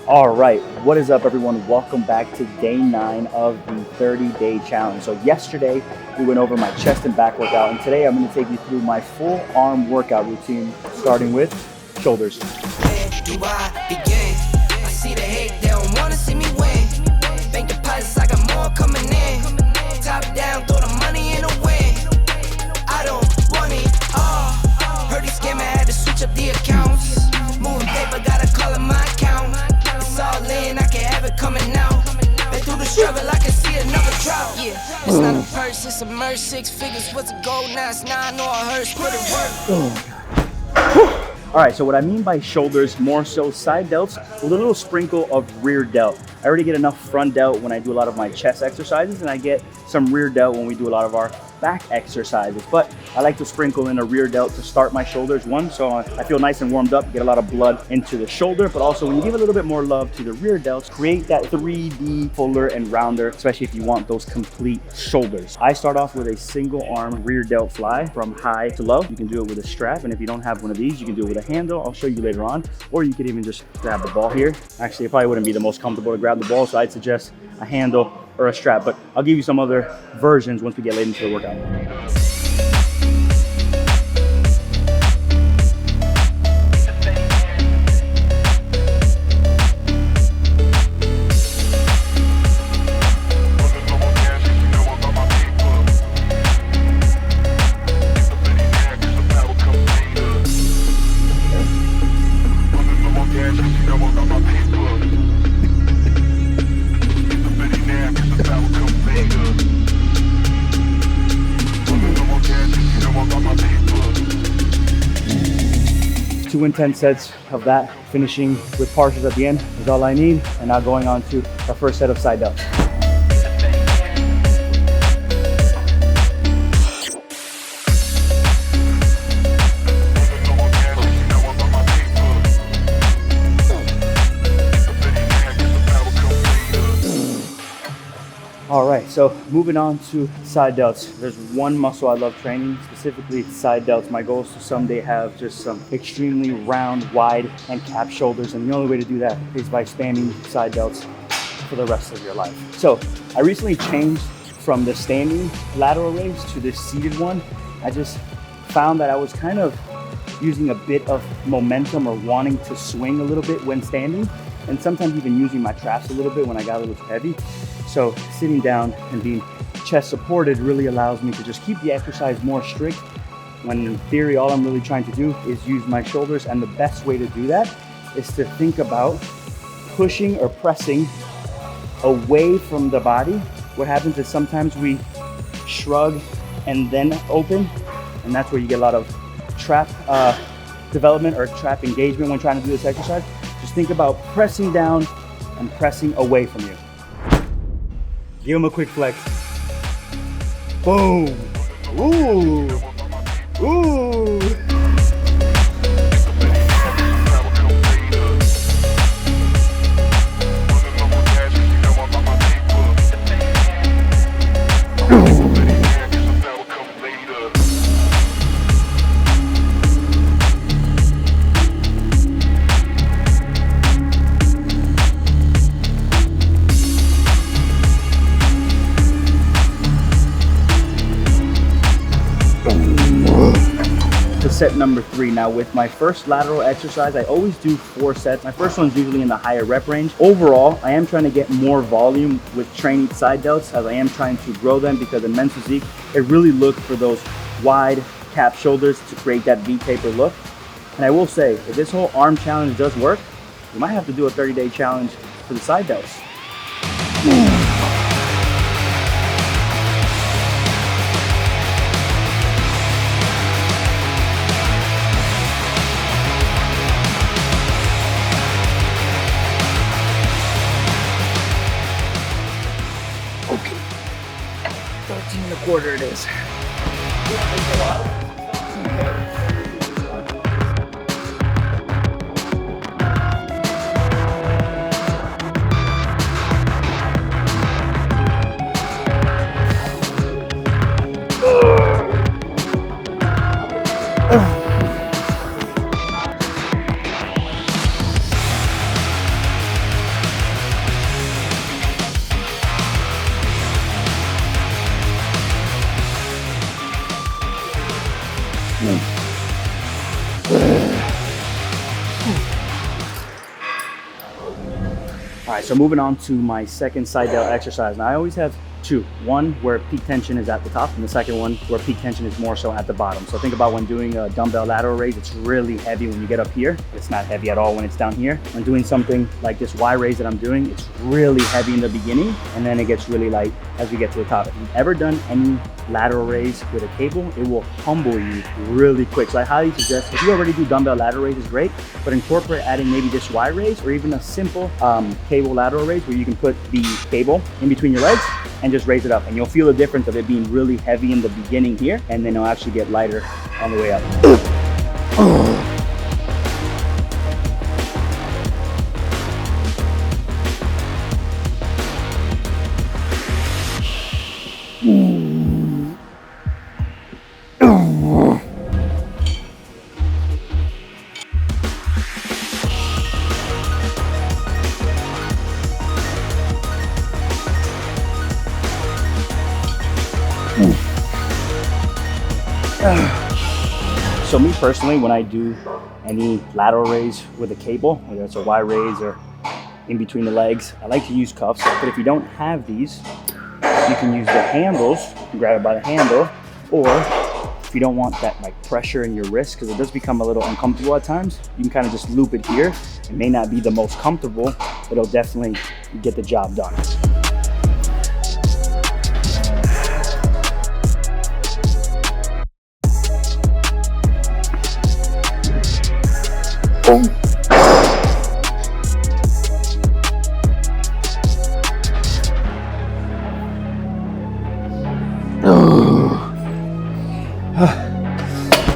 All right, what is up, everyone? Welcome back to day 9 of the 30-day challenge. So yesterday we went over my chest and back workout, and today I'm going to take you through my full arm workout routine, starting with shoulders. Where do I begin? I see the hate, they don't want to see me win. Bank deposits, I got more coming in. Top down, throw the money in the wind. I don't want it all. Heard these scammer had to switch up the accounts. Moving paper, gotta call it my account. It's all in, I can have it coming out. Been through the struggle, I can see another drought. Yeah, it's not a purse, it's a merge. 6 figures, what's a gold? Now it's 9, no, I heard, put it work. All right, so what I mean by shoulders, more so side delts, with a little sprinkle of rear delt. I already get enough front delt when I do a lot of my chest exercises, and I get some rear delt when we do a lot of our back exercises. But I like to sprinkle in a rear delt to start my shoulders, one, so I feel nice and warmed up, get a lot of blood into the shoulder, but also when you give a little bit more love to the rear delts, create that 3D fuller and rounder, especially if you want those complete shoulders. I start off with a single arm rear delt fly from high to low. You can do it with a strap, and if you don't have one of these, you can do it with a handle. I'll show you later on, or you could even just grab the ball here. Actually, it probably wouldn't be the most comfortable to grab the ball, so I'd suggest a handle or a strap, but I'll give you some other versions once we get late into the workout. Two intense sets of that, finishing with partials at the end is all I need. And now going on to our first set of side delts. All right, so moving on to side delts. There's one muscle I love training, specifically side delts. My goal is to someday have just some extremely round, wide, and capped shoulders. And the only way to do that is by spamming side delts for the rest of your life. So I recently changed from the standing lateral raise to this seated one. I just found that I was kind of using a bit of momentum or wanting to swing a little bit when standing, and sometimes even using my traps a little bit when I got a little too heavy. So sitting down and being chest supported really allows me to just keep the exercise more strict, when in theory all I'm really trying to do is use my shoulders. And the best way to do that is to think about pushing or pressing away from the body. What happens is sometimes we shrug and then open, and that's where you get a lot of trap development or trap engagement when trying to do this exercise. Just think about pressing down and pressing away from you. Give him a quick flex. Boom. Ooh. Ooh. Set number 3. Now with my first lateral exercise, I always do 4 sets. My first one's usually in the higher rep range. Overall, I am trying to get more volume with training side delts, as I am trying to grow them, because in men's physique, it really look for those wide cap shoulders to create that V-taper look. And I will say, if this whole arm challenge does work, we might have to do a 30-day challenge for the side delts. Okay, 13 and a quarter it is. All right, so moving on to my second side delt exercise. Now I always have two. One where peak tension is at the top, and the second one where peak tension is more so at the bottom. So think about when doing a dumbbell lateral raise, it's really heavy when you get up here. It's not heavy at all when it's down here. When doing something like this Y raise that I'm doing, it's really heavy in the beginning, and then it gets really light as we get to the top. If you've ever done any lateral raise with a cable, it will humble you really quick. So I highly suggest, if you already do dumbbell lateral raises, great, but incorporate adding maybe this Y raise or even a simple cable lateral raise where you can put the cable in between your legs and just raise it up, and you'll feel the difference of it being really heavy in the beginning here, and then it'll actually get lighter on the way up. So me personally, when I do any lateral raise with a cable, whether it's a Y raise or in between the legs, I like to use cuffs. But if you don't have these, you can use the handles, grab it by the handle, or if you don't want that like pressure in your wrist, because it does become a little uncomfortable at times, you can kind of just loop it here. It may not be the most comfortable, but it'll definitely get the job done.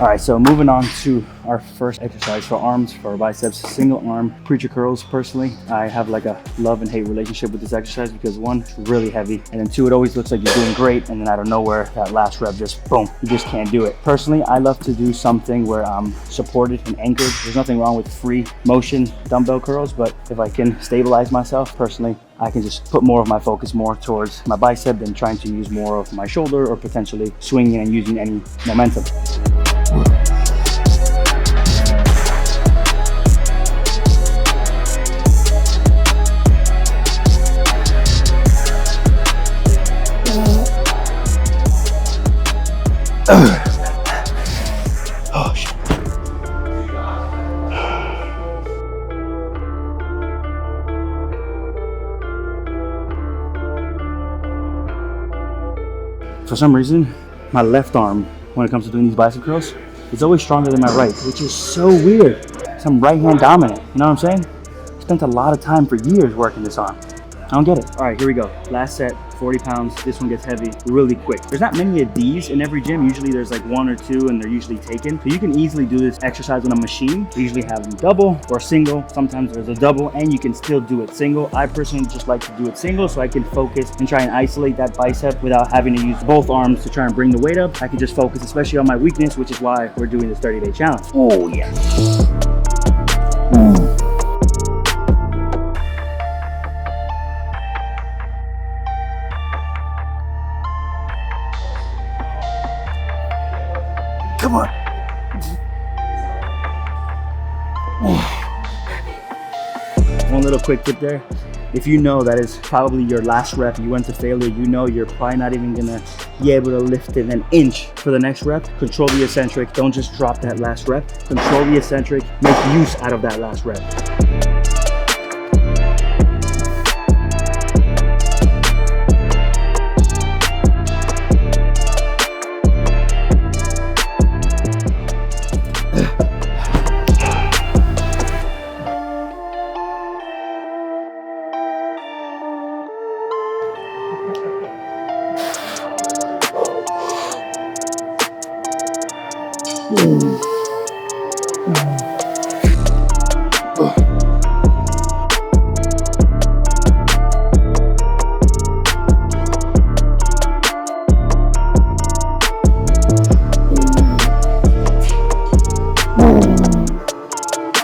All right, so moving on to our first exercise for arms, for our biceps, single arm preacher curls. Personally, I have like a love and hate relationship with this exercise because one, it's really heavy, and then two, it always looks like you're doing great, and then out of nowhere, that last rep just boom, you just can't do it. Personally, I love to do something where I'm supported and anchored. There's nothing wrong with free motion dumbbell curls, but if I can stabilize myself, personally, I can just put more of my focus more towards my bicep than trying to use more of my shoulder or potentially swinging and using any momentum. Oh shit. For some reason, my left arm, when it comes to doing these bicep curls, is always stronger than my right, which is so weird. I'm right hand dominant, you know what I'm saying? Spent a lot of time for years working this arm. I don't get it. All right, here we go. Last set, 40 pounds. This one gets heavy really quick. There's not many of these in every gym. Usually there's like one or two and they're usually taken. So you can easily do this exercise on a machine. We usually have them double or single. Sometimes there's a double and you can still do it single. I personally just like to do it single so I can focus and try and isolate that bicep without having to use both arms to try and bring the weight up. I can just focus, especially on my weakness, which is why we're doing this 30-day challenge. Oh yeah. Come on. One little quick tip there. If you know that is probably your last rep, you went to failure, you know you're probably not even gonna be able to lift it an inch for the next rep, control the eccentric. Don't just drop that last rep. Control the eccentric, make use out of that last rep.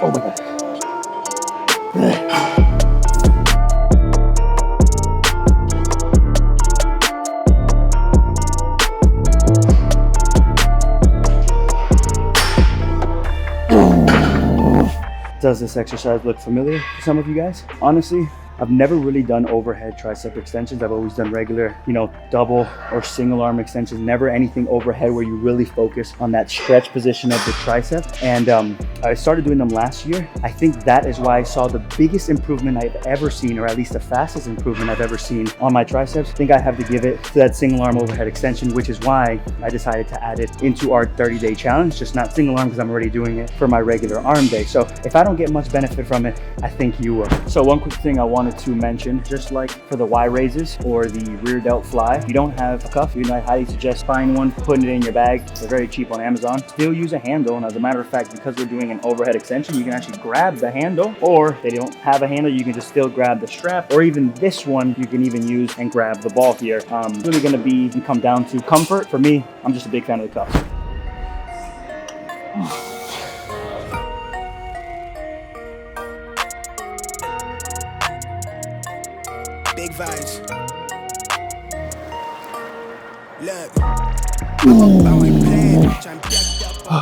Oh my God. Does this exercise look familiar to some of you guys? Honestly, I've never really done overhead tricep extensions. I've always done regular, double or single arm extensions, never anything overhead where you really focus on that stretch position of the tricep. And I started doing them last year. I think that is why I saw the biggest improvement I've ever seen, or at least the fastest improvement I've ever seen on my triceps. I think I have to give it to that single arm overhead extension, which is why I decided to add it into our 30-day challenge, just not single arm because I'm already doing it for my regular arm day. So if I don't get much benefit from it, I think you will. So one quick thing I wanted to mention, just like for the Y raises or the rear delt fly, if you don't have a cuff, I highly suggest buying one, putting it in your bag. They're very cheap on Amazon. Still use a handle, and as a matter of fact, because we're doing an overhead extension, you can actually grab the handle, or if they don't have a handle, you can just still grab the strap, or even this one you can even use and grab the ball here. It's really going to come down to comfort. For me, I'm just a big fan of the cuffs. Big vibes. Look.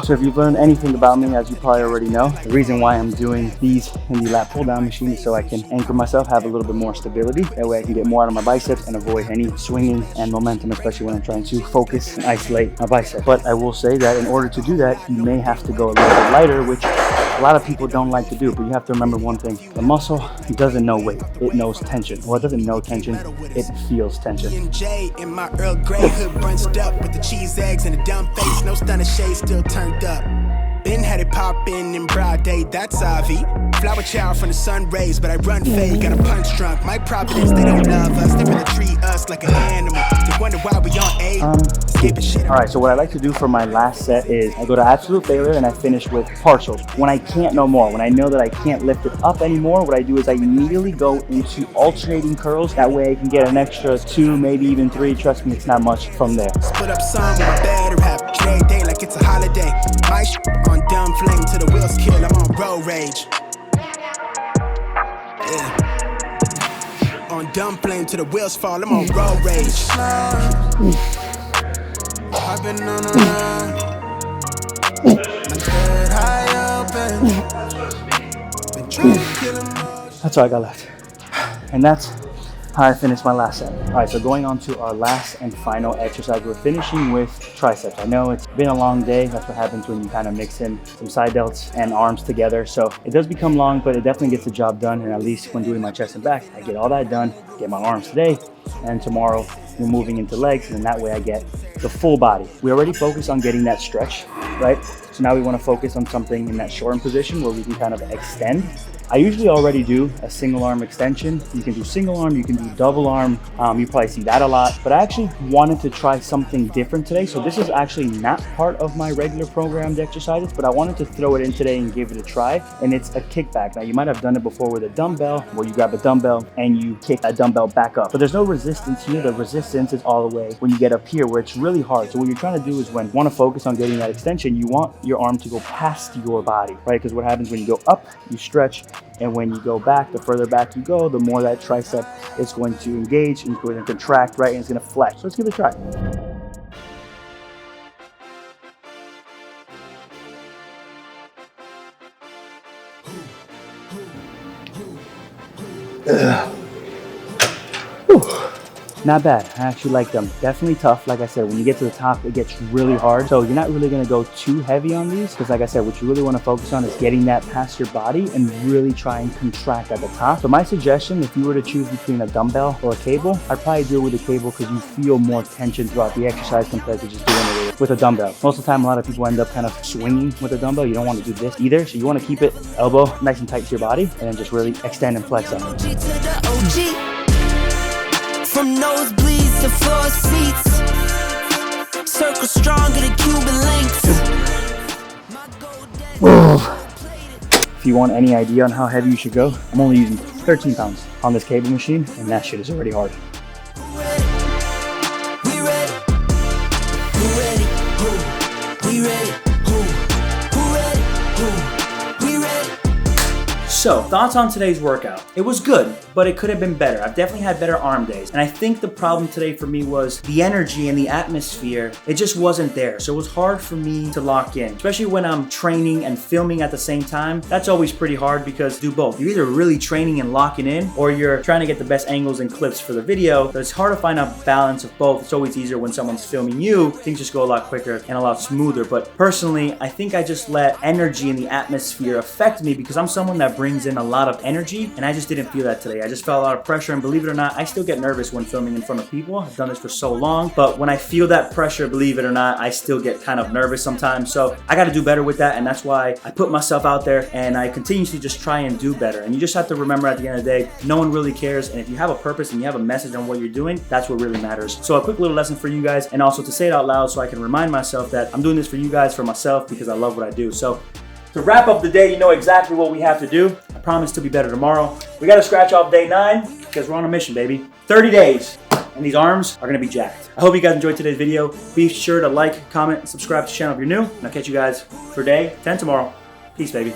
So if you've learned anything about me, as you probably already know, the reason why I'm doing these in the lat pull down machine is so I can anchor myself, have a little bit more stability. That way I can get more out of my biceps and avoid any swinging and momentum, especially when I'm trying to focus and isolate my bicep. But I will say that in order to do that, you may have to go a little bit lighter, which a lot of people don't like to do, but you have to remember one thing. The muscle doesn't know weight, it knows tension. Well, it doesn't know tension, it feels tension. In my Earl Grey hood bunched up with the cheese eggs and a dumb face, no stunner shade still turned up. Been had it poppin' in broad day, that's Avi. Flower child from the sun rays, but I run fake, got a punch drunk. My problem is they don't love us, they really treat us like an animal. They wonder why we on A. Alright, so what I like to do for my last set is I go to absolute failure and I finish with partials. When I can't no more, when I know that I can't lift it up anymore, what I do is I immediately go into alternating curls. That way I can get an extra 2, maybe even 3. Trust me, it's not much from there. Split up some with my better half, trade day like it's a holiday. My on dumb flame to the wheels kill, I'm on road rage. Yeah. On dumb flame to the wheels fall, I'm on road rage. I've been on a run. My third high open. Been trying to kill him all. That's all I got left. And that's how I finished my last set. All right, so going on to our last and final exercise, we're finishing with triceps. I know it's been a long day. That's what happens when you kind of mix in some side delts and arms together. So it does become long, but it definitely gets the job done. And at least when doing my chest and back, I get all that done, get my arms today, and tomorrow we're moving into legs, and that way I get the full body. We already focused on getting that stretch, right? So now we want to focus on something in that shortened position where we can kind of extend. I usually already do a single arm extension. You can do single arm, you can do double arm. You probably see that a lot, but I actually wanted to try something different today. So this is actually not part of my regular programmed exercises, but I wanted to throw it in today and give it a try. And it's a kickback. Now you might have done it before with a dumbbell, where you grab a dumbbell and you kick that dumbbell back up. But there's no resistance here. The resistance is all the way when you get up here, where it's really hard. So what you're trying to do is when you want to focus on getting that extension, you want your arm to go past your body, right? Because what happens when you go up, you stretch, and when you go back, the further back you go, the more that tricep is going to engage and it's going to contract, right? And it's going to flex. So let's give it a try. Not bad. I actually like them. Definitely tough. Like I said, when you get to the top, it gets really hard. So you're not really going to go too heavy on these, because like I said, what you really want to focus on is getting that past your body and really try and contract at the top. So my suggestion, if you were to choose between a dumbbell or a cable, I'd probably do it with a cable because you feel more tension throughout the exercise compared to just doing it with a dumbbell. Most of the time, a lot of people end up kind of swinging with a dumbbell. You don't want to do this either. So you want to keep it elbow nice and tight to your body and then just really extend and flex up. From nosebleeds to floor seats, circle stronger than Cuban links. If you want any idea on how heavy you should go, I'm only using 13 pounds on this cable machine, and that shit is already hard. We ready? Who ready? Who? We ready? Who ready? Who? We ready? So, thoughts on today's workout. It was good, but it could have been better. I've definitely had better arm days. And I think the problem today for me was the energy and the atmosphere, it just wasn't there. So it was hard for me to lock in, especially when I'm training and filming at the same time. That's always pretty hard because do both. You're either really training and locking in, or you're trying to get the best angles and clips for the video. But it's hard to find a balance of both. It's always easier when someone's filming you. Things just go a lot quicker and a lot smoother. But personally, I think I just let energy and the atmosphere affect me because I'm someone that brings in a lot of energy, and I just didn't feel that today. I just felt a lot of pressure, and believe it or not, I still get nervous when filming in front of people. I've done this for so long, but when I feel that pressure, believe it or not, I still get kind of nervous sometimes. So I got to do better with that, and that's why I put myself out there and I continuously just try and do better. And you just have to remember at the end of the day, no one really cares, and if you have a purpose and you have a message on what you're doing, that's what really matters. So a quick little lesson for you guys, and also to say it out loud so I can remind myself that I'm doing this for you guys, for myself, because I love what I do. So to wrap up the day, you know exactly what we have to do. I promise to be better tomorrow. We got to scratch off day 9 because we're on a mission, baby. 30 days, and these arms are going to be jacked. I hope you guys enjoyed today's video. Be sure to like, comment, and subscribe to the channel if you're new. And I'll catch you guys for day 10 tomorrow. Peace, baby.